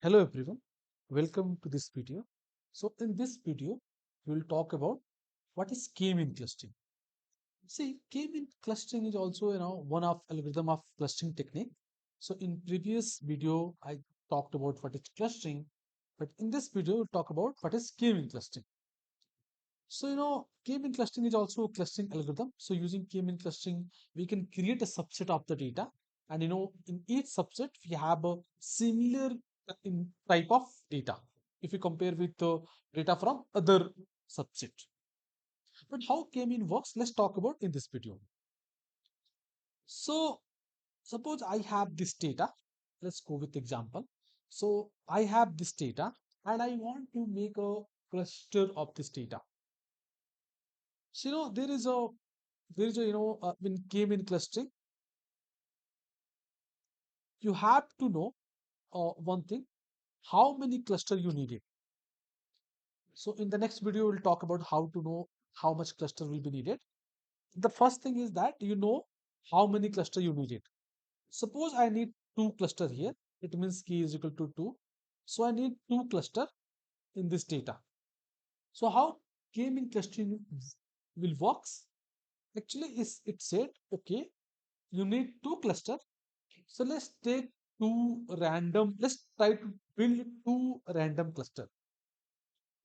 Hello everyone, welcome to this video. So in this video, we will talk about what is k-mean clustering. See, k-mean clustering is also one of algorithm of clustering technique. So in previous video, I talked about what is clustering, but in this video, we'll talk about what is k-mean clustering. So k-mean clustering is also a clustering algorithm. So using k-mean clustering, we can create a subset of the data, and in each subset we have a similar in type of data. If you compare with the data from other subset, but how k-mean works, let's talk about in this video. So suppose I have this data. Let's go with example. So I have this data, and I want to make a cluster of this data. So there is a when k-mean clustering, you have to know one thing: how many cluster you needed. So in the next video, we'll talk about how to know how much cluster will be needed. The first thing is that you know how many cluster you needed. Suppose I need two cluster here. It means k is equal to 2. So I need two cluster in this data. So how k-mean clustering will works? Actually, is it said, okay, you need two cluster. So let's take two random, let's try to build two random cluster.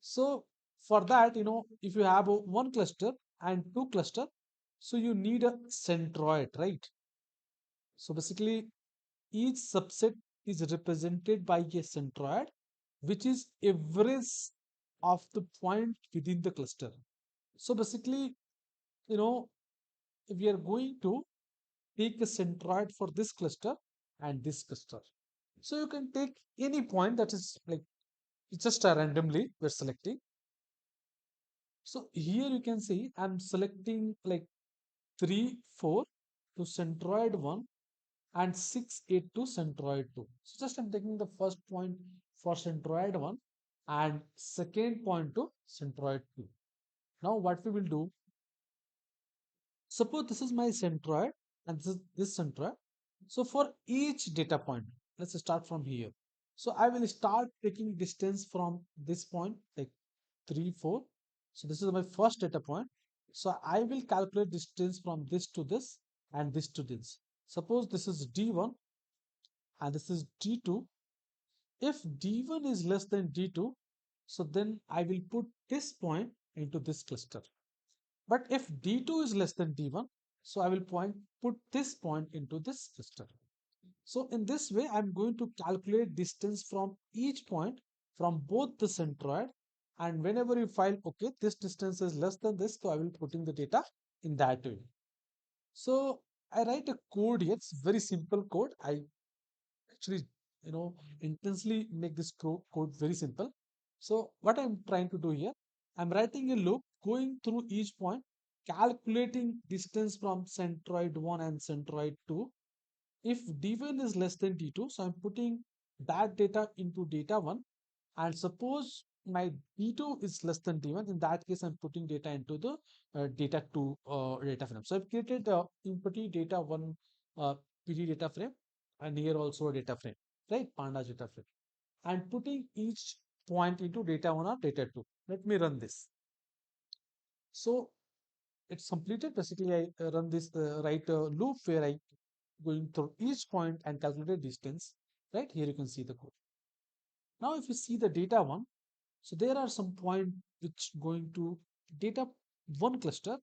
So for that, if you have a one cluster and two cluster, so you need a centroid, right? So basically each subset is represented by a centroid, which is average of the point within the cluster. So basically, you know, we are going to take a centroid for this cluster and this cluster. So you can take any point that is like it's just randomly we're selecting. So here you can see I'm selecting like 3, 4 to centroid 1 and 6, 8 to centroid 2. So just I'm taking the first point for centroid 1 and second point to centroid 2. Now what we will do, suppose this is my centroid and this centroid. So for each data point, let's start from here. So I will start taking distance from this point like 3, 4. So this is my first data point. So I will calculate distance from this to this and this to this. Suppose this is D1 and this is D2. If D1 is less than D2, so then I will put this point into this cluster. But if D2 is less than D1, so I will put this point into this cluster. So in this way, I'm going to calculate distance from each point from both the centroid. And whenever you find, okay, this distance is less than this, so I will put in the data in that way. So I write a code here. It's very simple code. I actually, intensely make this code very simple. So what I'm trying to do here, I'm writing a loop going through each point, calculating distance from centroid 1 and centroid 2. If D1 is less than D2, so I'm putting that data into data 1. And suppose my D2 is less than D1, in that case, I'm putting data into the data 2 data frame. So I've created input data 1 PD data frame and here also a data frame, right? Pandas data frame. And putting each point into data 1 or data 2. Let me run this. So it's completed. Basically, I run this right loop where I going through each point and calculate distance. Right here, you can see the code. Now, if you see the data one, so there are some point which going to data one cluster,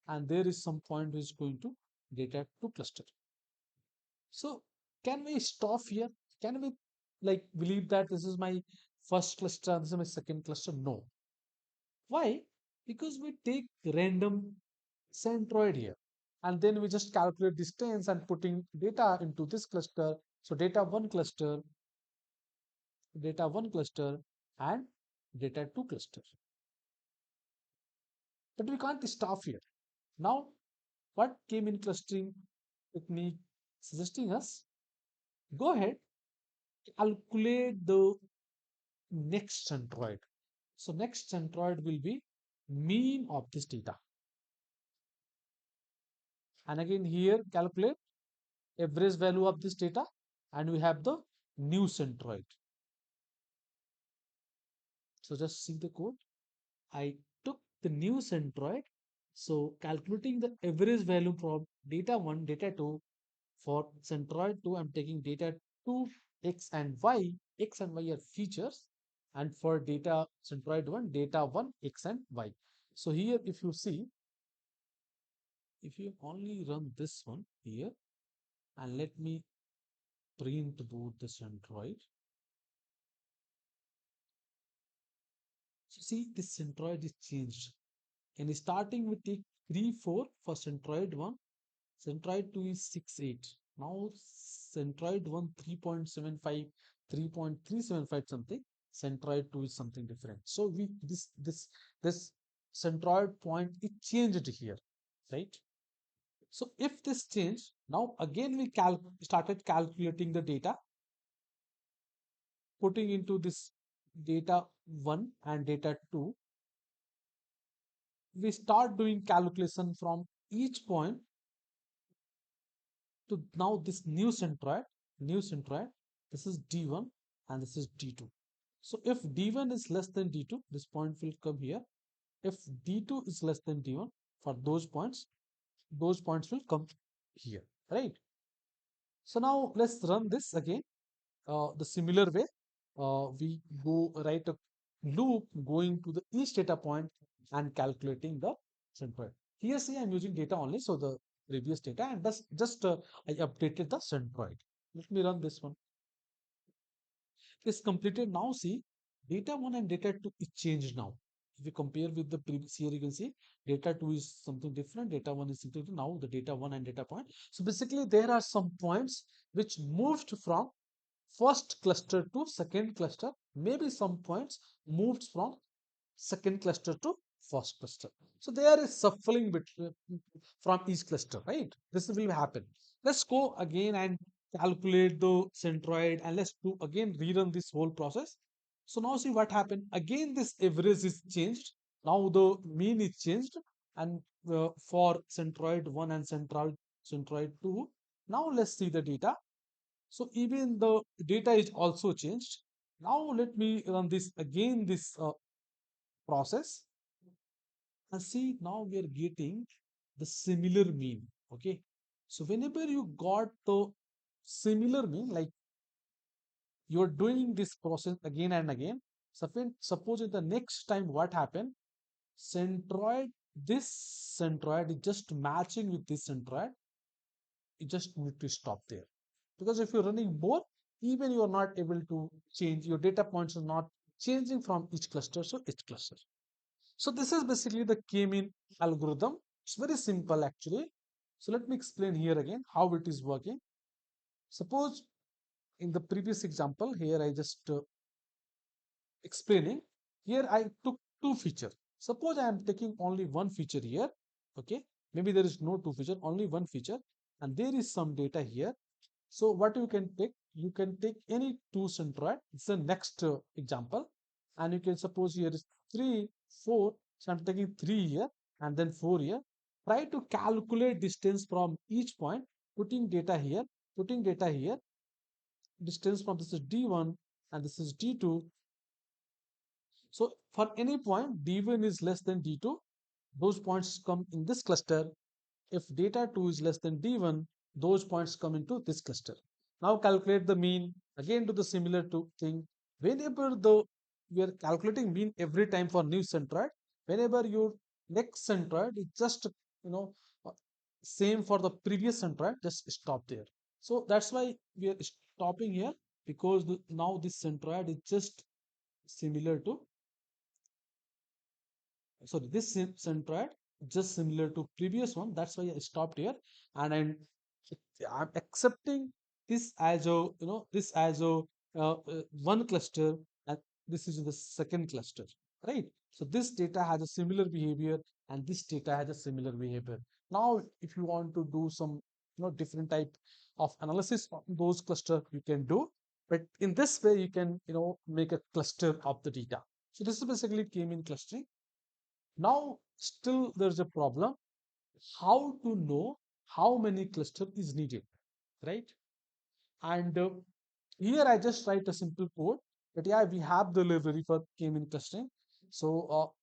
and there is some point which is going to data two cluster. So can we stop here? Can we like believe that this is my first cluster, this is my second cluster? No. Why? Because we take random centroid here, and then we just calculate distance and putting data into this cluster. So data one cluster and data two cluster. But we can't stop here. Now, what came in clustering technique suggesting us? Go ahead, calculate the next centroid. So next centroid will be mean of this data. And again here calculate average value of this data, and we have the new centroid. So just see the code. I took the new centroid. So calculating the average value from data 1, data 2, for centroid 2, I'm taking data 2, x and y. X and y are features. And for data centroid 1, data 1, x and y. So here, if you see, if you only run this one here, and let me print both the centroid. So see, this centroid is changed. And starting with the 3, 4 for centroid 1, centroid 2 is 6, 8. Now centroid 1 3.75, 3.375 something. Centroid 2 is something different. So we this centroid point is changed here, right? So if this change, now again we started calculating the data, putting into this data 1 and data 2. We start doing calculation from each point to now this new centroid, this is D1 and this is D2. So if D1 is less than D2, this point will come here. If D2 is less than D1, for those points will come here, right? So now let's run this again. The similar way, we go write a loop going to the each data point and calculating the centroid. Here, see, I'm using data only, so the previous data, and thus just I updated the centroid. Let me run this one. It's completed. Now see, data 1 and data 2 is changed now. If you compare with the previous, here you can see data 2 is something different, data 1 is something different. Now the data 1 and data point. So basically there are some points which moved from first cluster to second cluster. Maybe some points moved from second cluster to first cluster. So there is shuffling between from each cluster, right? This will happen. Let's go again and calculate the centroid, and let's do again rerun this whole process. So now see what happened. Again, this average is changed. Now the mean is changed, and for centroid 1 and centroid 2. Now let's see the data. So even the data is also changed. Now let me run this again, this process, and see now we are getting the similar mean. Okay. So whenever you got the similar mean, like you are doing this process again and again. Suppose in the next time what happened, centroid, this centroid is just matching with this centroid, you just need to stop there. Because if you're running more, even you are not able to change, your data points are not changing from each cluster to each cluster. So this is basically the k-mean algorithm. It's very simple actually. So let me explain here again how it is working. Suppose in the previous example here, I just explaining. Here I took two feature. Suppose I am taking only one feature here. Okay, maybe there is no two feature, only one feature, and there is some data here. So what you can take? You can take any two centroid. It's the next example, and you can suppose here is 3, 4. So I'm taking 3 here and then 4 here. Try to calculate distance from each point, putting data here, putting data here. Distance from this is D1 and this is D2. So for any point D1 is less than D2, those points come in this cluster. If data 2 is less than D1, those points come into this cluster. Now calculate the mean. Again do the similar to thing. Whenever we are calculating mean every time for new centroid, whenever your next centroid is just you know uh, same for the previous centroid, just stop there. So that's why we are stopping here, because now this centroid is just similar to, sorry, this centroid just similar to previous one. That's why I stopped here, and I'm accepting this as a this as a one cluster, and this is the second cluster, right? So this data has a similar behavior and this data has a similar behavior. Now if you want to do some different type of analysis on those cluster, you can do, but in this way you can make a cluster of the data. So this is basically k-mean clustering. Now, still there's a problem. How to know how many cluster is needed, right? And here I just write a simple code. But yeah, we have the library for k-mean clustering. So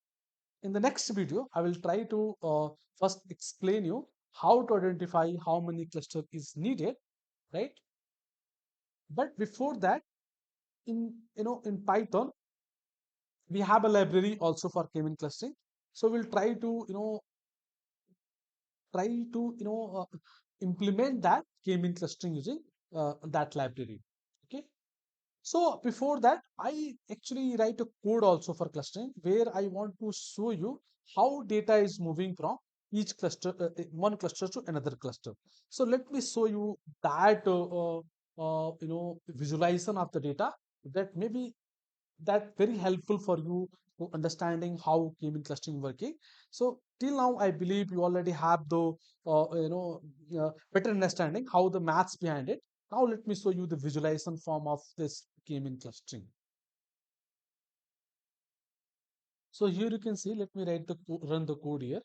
in the next video, I will try to first explain you how to identify how many cluster is needed, right? But before that, in Python, we have a library also for k-mean clustering. So we'll try to implement that k-mean clustering using that library. Okay. So before that, I actually write a code also for clustering where I want to show you how data is moving from each cluster, one cluster to another cluster. So let me show you that visualization of the data that maybe that very helpful for you to understanding how k-mean clustering working. So till now, I believe you already have the better understanding how the maths behind it. Now let me show you the visualization form of this k-mean clustering. So here you can see. Let me run the code here.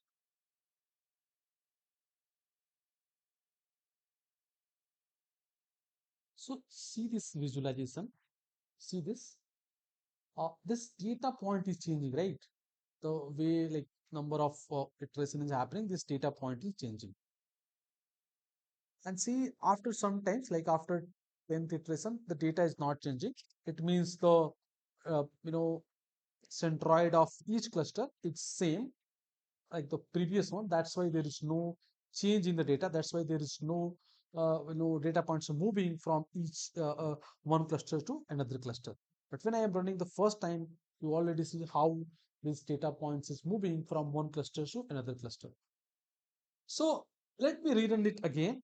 So see this visualization. See this. This data point is changing, right? The way like number of iteration is happening, this data point is changing. And see, after some times, like after 10th iteration, the data is not changing. It means the uh, you know centroid of each cluster it's same like the previous one. That's why there is no change in the data. That's why there is no data points moving from each one cluster to another cluster. But when I am running the first time, you already see how this data points is moving from one cluster to another cluster. So let me rerun it again,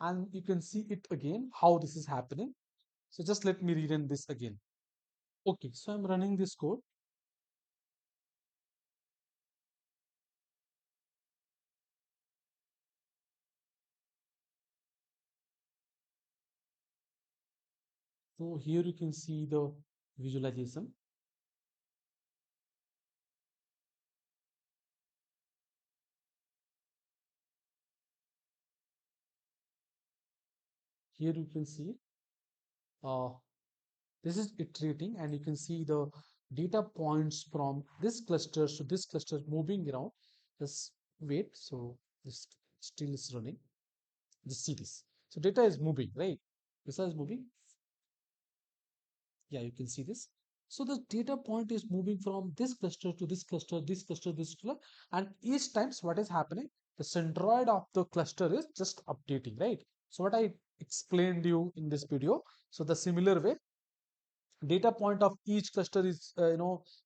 and you can see it again how this is happening. So just let me rerun this again. Okay, so I'm running this code. So here you can see the visualization. Here you can see uh, this is iterating, and you can see the data points from this cluster to this cluster moving around. Just wait. So this still is running. Just see this. So data is moving, right? Data is moving. Yeah, you can see this. So the data point is moving from this cluster to this cluster, this cluster, this cluster, and each times what is happening, the centroid of the cluster is just updating, right? So what I explained you in this video. So the similar way, data point of each cluster is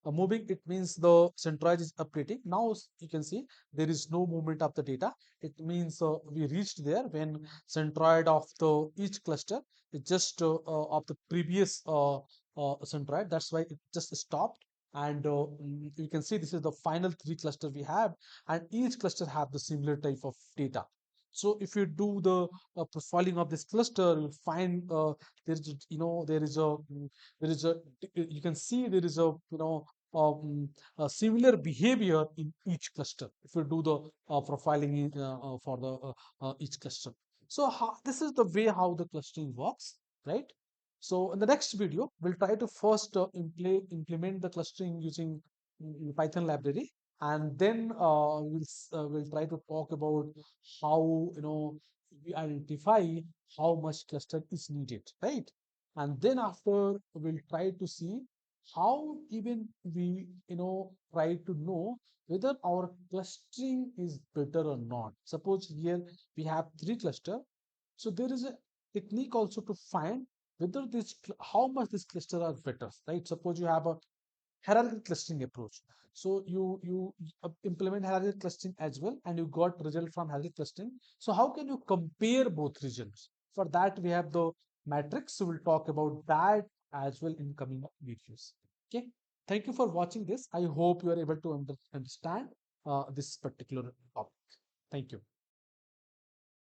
moving. It means the centroid is updating. Now you can see there is no movement of the data. It means we reached there when centroid of the each cluster is just of the previous centroid. That's why it just stopped. And you can see this is the final three cluster we have, and each cluster have the similar type of data. So if you do the profiling of this cluster, you'll find there is a you can see there is a similar behavior in each cluster if you do the profiling for the each cluster. So this is the way how the clustering works, right? So in the next video, we'll try to first implement the clustering using Python library, and then we'll try to talk about how we identify how much cluster is needed, right? And then after we'll try to see how even we try to know whether our clustering is better or not. Suppose here we have three cluster, so there is a technique also to find whether how much this cluster are better, right? Suppose you have a hierarchical clustering approach. So you implement hierarchical clustering as well, and you got result from hierarchical clustering. So how can you compare both regions? For that, we have the matrix. So we'll talk about that as well in coming videos. Okay. Thank you for watching this. I hope you are able to understand this particular topic. Thank you.